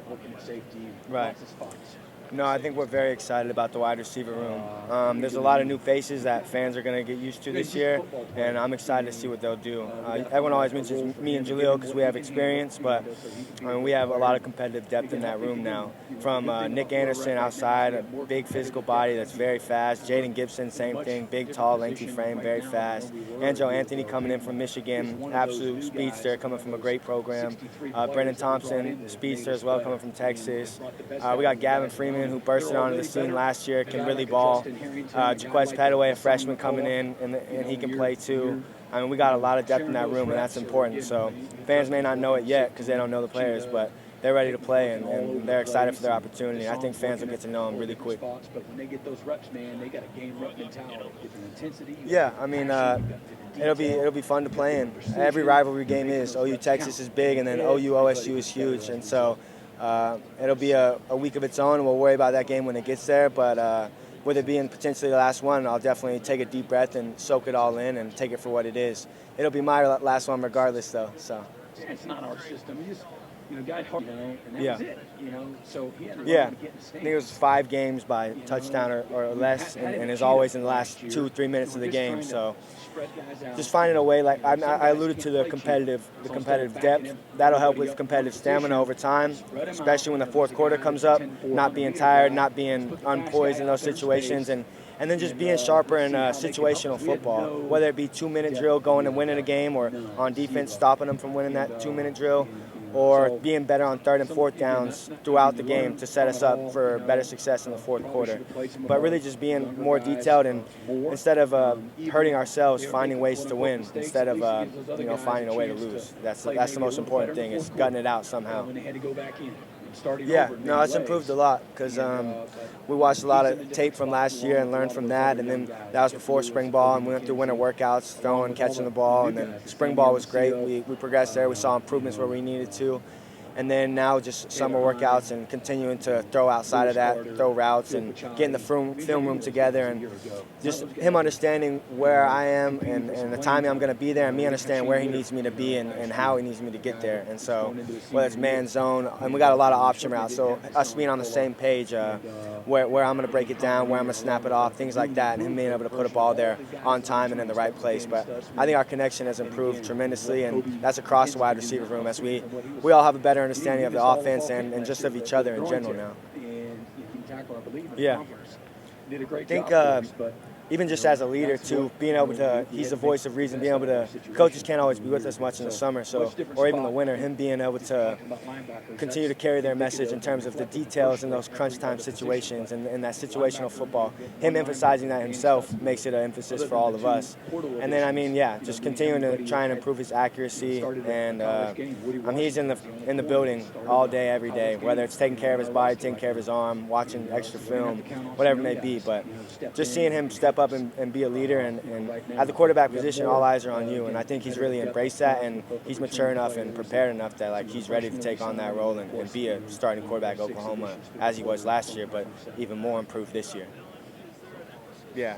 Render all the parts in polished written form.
looking at safety, Right. lots of spots. No, I think we're very excited about the wide receiver room. There's a lot of new faces that fans are going to get used to this year, and I'm excited to see what they'll do. Everyone always mentions me and Jaleel because we have experience, but we have a lot of competitive depth in that room now. From Nick Anderson outside, a big physical body that's very fast. Jaden Gibson, same thing, big, tall, lengthy frame, very fast. Angelo Anthony coming in from Michigan, absolute speedster, coming from a great program. Brendan Thompson, speedster as well, coming from Texas. We got Gavin Freeman, who bursted onto the scene last year, can really ball. Jaquez Petaway, a freshman coming in, and he can play too. I mean, we got a lot of depth in that room, and that's important. So fans may not know it yet because they don't know the players, but they're ready to play, and they're excited for their opportunity. I think fans will get to know them really quick. But when they get those reps, man, they got a game rep mentality, different intensity. Yeah, I mean, it'll be fun to play in. Every rivalry game is. OU Texas is big, and then OU OSU is huge, and so it'll be a week of its own. We'll worry about that game when it gets there, but with it being potentially the last one, I'll definitely take a deep breath and soak it all in and take it for what it is. It'll be my last one regardless, though. So. It's not our system. We just, guy hard, and that was it. So he had to yeah. get in the I think it was 5 games by touchdown or less, and is always in the last 2-3 minutes of the game. So just finding a way, like I alluded to the competitive depth. That'll help with competitive stamina over time, especially when the fourth quarter comes up. Not being tired, not being unpoised in those situations, and then just being sharper in situational football, whether it be 2-minute drill going and winning a game, or on defense stopping them from winning that 2-minute drill, or being better on 3rd and 4th downs throughout the game to set us up for better success in the fourth quarter. But really just being more detailed, and instead of hurting ourselves, finding ways to win instead of finding a way to lose. That's the most important thing, is gutting it out somehow. Yeah, no, it's improved a lot because we watched a lot of tape from last year and learned from that, and then that was before spring ball, and we went through winter workouts, throwing, catching the ball, and then spring ball was great. We progressed there. We saw improvements where we needed to. And then now just summer workouts and continuing to throw outside of that, throw routes and getting the film room together, and just him understanding where I am and the timing I'm going to be there, and me understanding where he needs me to be and how he needs me to get there. And so whether it's man zone, and we got a lot of option routes, so us being on the same page, where I'm going to break it down, where I'm going to snap it off, things like that, and him being able to put a ball there on time and in the right place. But I think our connection has improved tremendously, and that's across the wide receiver room, as we all have a better understanding of the offense and just of each other in general now. Yeah. I think even just as a leader too, being able to, he's the voice of reason, being able to, coaches can't always be with us much in the summer, so, or even the winter, him being able to continue to carry their message in terms of the details in those crunch time situations and that situational football, him emphasizing that himself makes it an emphasis for all of us. And then, just continuing to try and improve his accuracy, and he's in the building all day, every day, whether it's taking care of his body, taking care of his arm, watching extra film, whatever it may be, but just seeing him step up and be a leader, and at the quarterback position, all eyes are on you, and I think he's really embraced that, and he's mature enough and prepared enough that he's ready to take on that role and be a starting quarterback at Oklahoma, as he was last year, but even more improved this year. Yeah.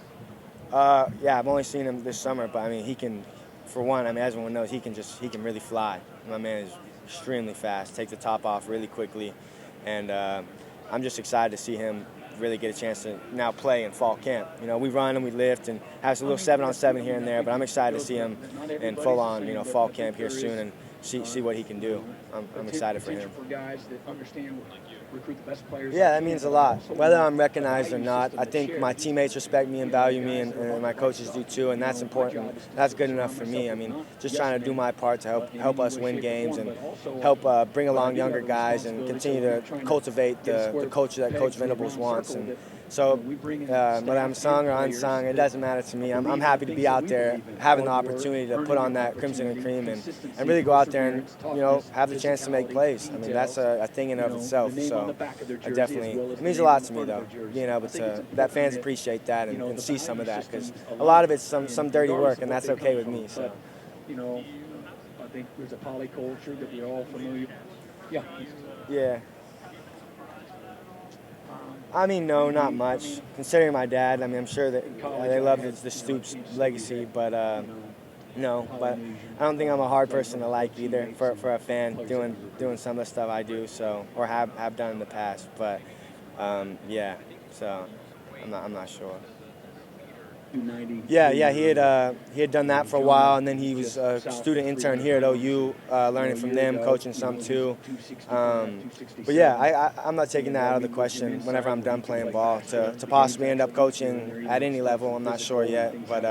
I've only seen him this summer, but he can, for one, as everyone knows, he can really fly. My man is extremely fast, take the top off really quickly, and I'm just excited to see him really get a chance to now play in fall camp. We run and we lift and have a little 7-on-7 here and there, but I'm excited to see him in full-on, fall camp here soon and see what he can do. I'm excited for him. Yeah, that means a lot. Whether I'm recognized or not, I think my teammates respect me and value me, and my coaches do too, and that's important. That's good enough for me. Just trying to do my part to help us win games and help bring along younger guys and continue to cultivate the culture that Coach Venables wants. And so whether I'm sung or unsung, it doesn't matter to me. I'm happy to be out there having the opportunity to put on that crimson and cream and really go out there and have the chance to make plays. That's a thing in and of itself. So it means a lot to me, though, being able to, that fans appreciate that and see some of that, because a lot of it's some dirty work, and that's okay with me. So I think there's a polyculture that we're all familiar. Yeah. No, not much. Considering my dad, I'm sure that they love the Stoops legacy, but No, but I don't think I'm a hard person to like either for a fan doing some of the stuff I do, so or have done in the past. But yeah, so I'm not sure. Yeah, he had done that for a while, and then he was a student intern here at OU, learning from them, coaching some too. But yeah, I'm not taking that out of the question whenever I'm done playing ball to possibly end up coaching at any level. I'm not sure yet, but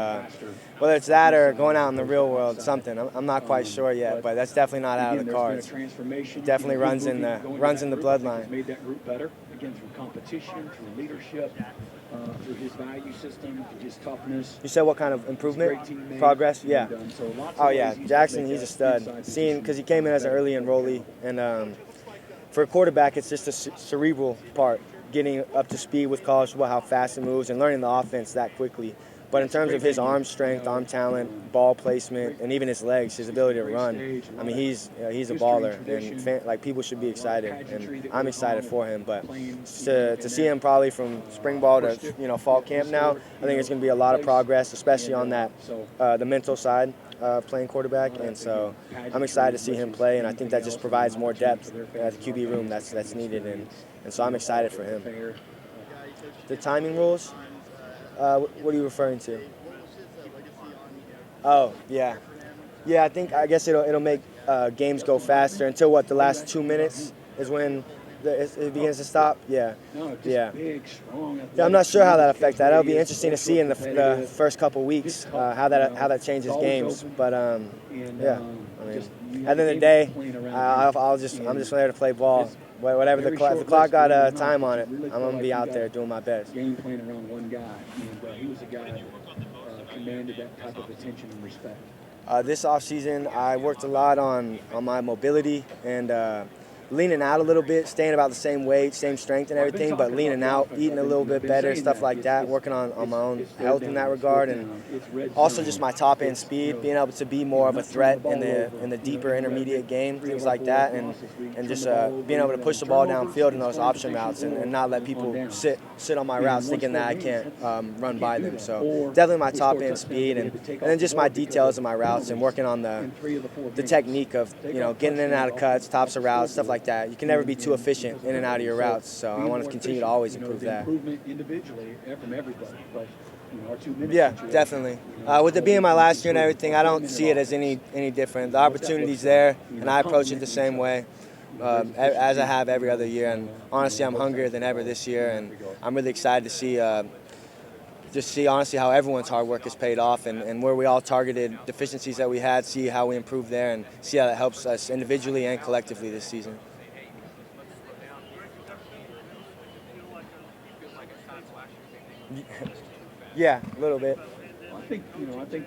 whether it's that or going out in the real world, something I'm not quite sure yet. But that's definitely not out of the cards. It definitely runs in the bloodline. Made that group better again through competition, through leadership. Through his value system, through his toughness. You said what kind of improvement, progress? Yeah. Oh yeah, Jackson, he's a stud. Seeing because he came in as an early enrollee, and for a quarterback, it's just the cerebral part, getting up to speed with college football, how fast it moves, and learning the offense that quickly. But in terms of his arm strength, arm talent, ball placement, and even his legs, his ability to run, I mean, he's a baller, and people should be excited, and I'm excited for him. But to see him probably from spring ball to fall camp now, I think it's going to be a lot of progress, especially on that the mental side of playing quarterback, and so I'm excited to see him play, and I think that just provides more depth at the QB room that's needed, and so I'm excited for him. The timing rules. What are you referring to? Oh, yeah. Yeah, I guess it'll make games go faster until the last 2 minutes is when it begins to stop. Yeah. Yeah. I'm not sure how that affects that. It'll be interesting to see in the first couple weeks how that changes games. But yeah, I mean, at the end of the day, I'm just there to play ball. Whatever if the clock got a time on it, I'm gonna be out there doing my best. Game playing around one guy, and he was a guy that commanded that type of attention and respect. This offseason, I worked a lot on my mobility and leaning out a little bit, staying about the same weight, same strength and everything, but leaning out, eating a little bit better, stuff like that, working on my own health in that regard, and also just my top end speed, being able to be more of a threat in the deeper intermediate game, things like that, and just being able to push the ball downfield in those option routes and not let people sit on my routes thinking that I can't run by them. So definitely my top end speed and then just my details of my routes and working on the technique of getting in and out of cuts, tops of routes, stuff like that. You can never be too efficient in and out of your routes, so I want to continue to always improve that. Improvement individually from everybody, but our 2 minutes. Yeah, definitely. With it being my last year and everything, I don't see it as any different. The opportunity's there, and I approach it the same way as I have every other year. And honestly, I'm hungrier than ever this year, and I'm really excited to see honestly how everyone's hard work has paid off and where we all targeted deficiencies that we had, see how we improve there, and see how that helps us individually and collectively this season. Yeah, a little bit. I think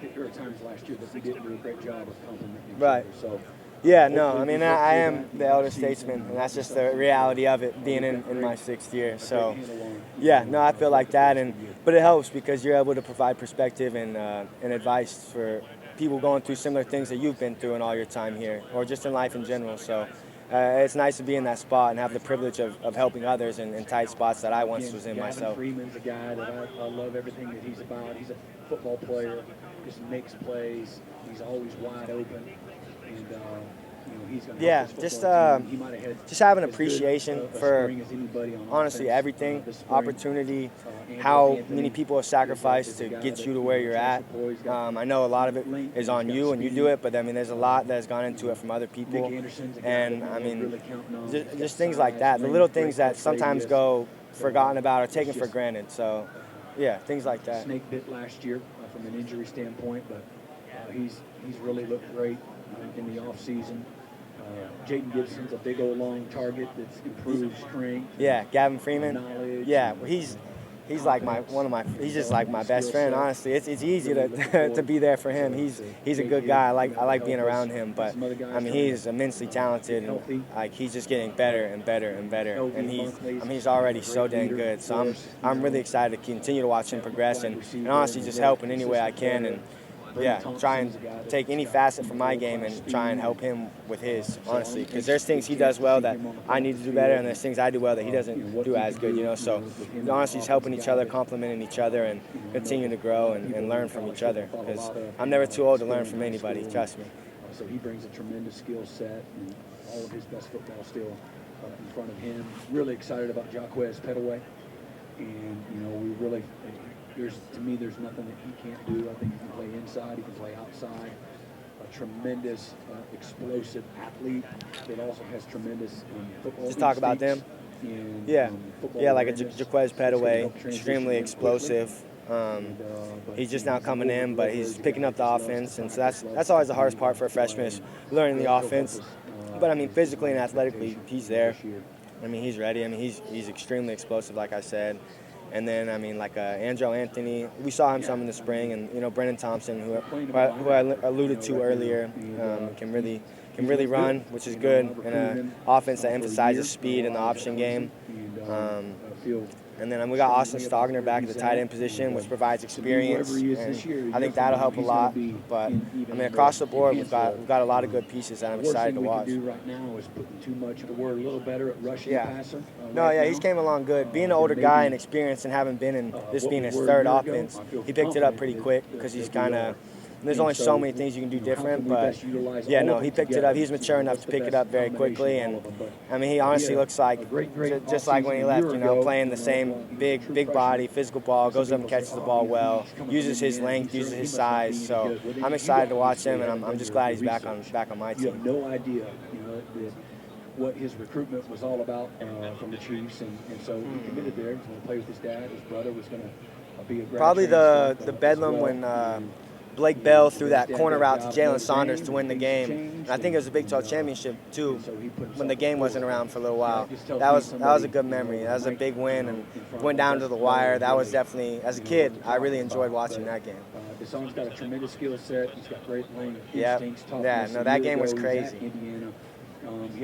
that there were times last year that we didn't do a great job of complimenting each right. other. So yeah, no, I mean, I am the elder statesman, and that's just the reality of it, being in my 6th year. So, yeah, no, I feel like that, but it helps because you're able to provide perspective and advice for people going through similar things that you've been through in all your time here, or just in life in general. So, it's nice to be in that spot and have the privilege of helping others in tight spots that I once was in myself. Freeman's a guy that I love everything that he's about. He's a football player, just makes plays. He's always wide open. And he's going to just have an appreciation for honestly everything, opportunity, how many people have sacrificed to get you to where you're at. I know a lot of it is on you and you do it, but I mean there's a lot that has gone into it from other people, and I mean just things like that, the little things that sometimes go forgotten about or taken for granted. So yeah, things like that. Snake bit last year from an injury standpoint, but he's really looked great in the off season. Jaden Gibson's a big old long target that's improved strength. Yeah, Gavin Freeman. Yeah, well, he's like he's just like my best friend. Honestly, it's easy to be there for him. He's a good guy. I like being around him. But I mean, he's immensely talented. And, he's just getting better and better and better. And he's already so dang good. So I'm really excited to continue to watch him progress and honestly just help in any way I can. And try and take any facet from my game and try and help him with his, honestly. Because there's things he does well that I need to do better, and there's things I do well that he doesn't do as good, So honestly, just helping each other, complimenting each other, and continuing to grow and learn from each other. Because I'm never too old to learn from anybody, trust me. So he brings a tremendous skill set and all of his best football still in front of him. Really excited about Jaquez Pettaway. And, we really, to me, there's nothing that he can't do. I think he can play inside, he can play outside. A tremendous, explosive athlete that also has tremendous football. Just talk about them. Like a Jaquez Pettaway, extremely explosive. He's just now coming in, but he's picking up the offense, and so that's always the hardest part for a freshman is learning the offense. But I mean, physically and athletically, he's there. I mean, he's ready. I mean, he's extremely explosive, like I said. And then I mean, like Andrew Anthony, we saw him some in the spring, and Brennan Thompson, who I alluded to earlier, can really run, which is good in an offense that emphasizes speed in the option game. And then we got Austin Stogner back at the tight end position, which provides experience, and I think that'll help a lot. But I mean, across the board, we've got a lot of good pieces that I'm excited to watch. Right now is putting too much, but we're a little better at rushing the passer. He's came along good. Being an older guy and experienced and having been in this being his third offense, he picked it up pretty quick because he's kind of. There's only so many things you can do different, but he picked it up. He's mature enough to pick it up very quickly, and I mean, he honestly looks like just like when he left, playing the same big body, physical ball, goes up and catches the ball well, uses his length, uses his size. So I'm excited to watch him, and I'm just glad he's back on my team. You have no idea, what his recruitment was all about from the Chiefs, and so he committed there. He was going to play with his dad. His brother was going to be a grad probably the bedlam when Blake Bell threw that corner route to Jalen Saunders to win the game. And I think it was a Big 12 championship too, when the game wasn't around for a little while. That was a good memory. That was a big win, and went down to the wire. That was definitely, as a kid, I really enjoyed watching that game. Deshaun's got a tremendous skill set. He's got great lane instincts. That game was crazy.